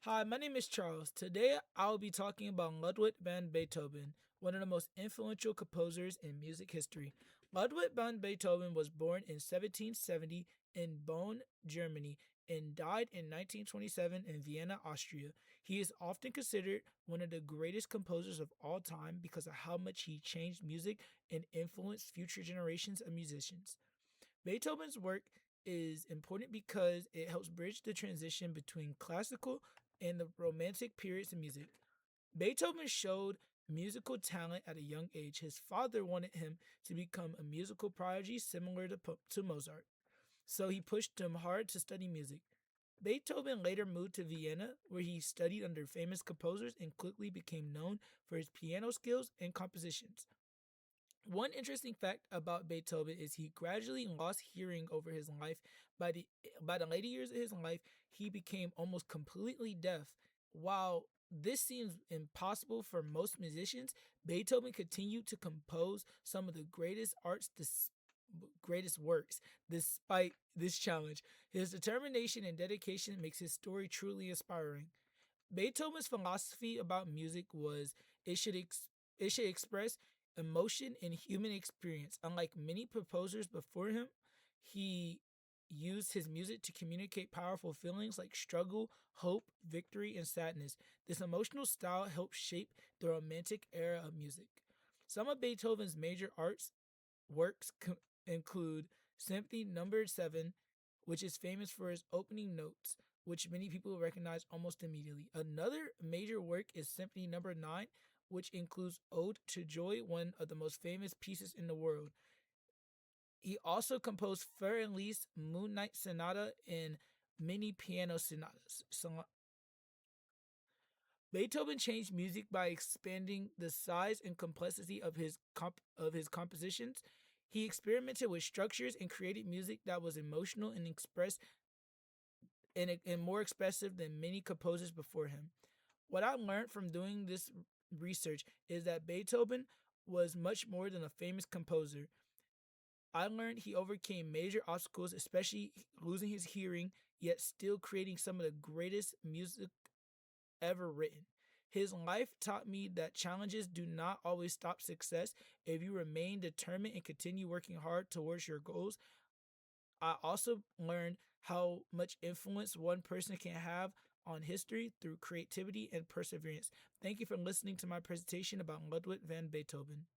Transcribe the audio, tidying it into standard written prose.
Hi, my name is Charles. Today I'll be talking about Ludwig van Beethoven, one of the most influential composers in music history. Ludwig van Beethoven was born in 1770 in Bonn, Germany, and died in 1927 in Vienna, Austria. He is often considered one of the greatest composers of all time because of how much he changed music and influenced future generations of musicians. Beethoven's work is important because it helps bridge the transition between classical and the romantic periods of music. Beethoven showed musical talent at a young age. His father wanted him to become a musical prodigy similar to Mozart, so he pushed him hard to study music. Beethoven later moved to Vienna, where he studied under famous composers and quickly became known for his piano skills and compositions. One interesting fact about Beethoven is he gradually lost hearing over his life. By the by the later years of his life, he became almost completely deaf. While this seems impossible for most musicians, Beethoven continued to compose some of the greatest works despite this challenge. His determination and dedication makes his story truly inspiring. Beethoven's philosophy about music was it should it should express emotion and human experience. Unlike many composers before him, he used his music to communicate powerful feelings like struggle, hope, victory, and sadness. This emotional style helped shape the romantic era of music. Some of Beethoven's major arts works include Symphony Number 7, which is famous for its opening notes, which many people recognize almost immediately. Another major work is Symphony Number 9, which includes Ode to Joy, one of the most famous pieces in the world. He also composed Fur and Lease, Moonlight Sonata, and many piano sonatas. Beethoven changed music by expanding the size and complexity of his compositions. He experimented with structures and created music that was emotional and expressed and more expressive than many composers before him. What I learned from doing this research is that Beethoven was much more than a famous composer. I learned he overcame major obstacles, especially losing his hearing, yet still creating some of the greatest music ever written. His life taught me that challenges do not always stop success if you remain determined and continue working hard towards your goals. I also learned how much influence one person can have on history through creativity and perseverance. Thank you for listening to my presentation about Ludwig van Beethoven.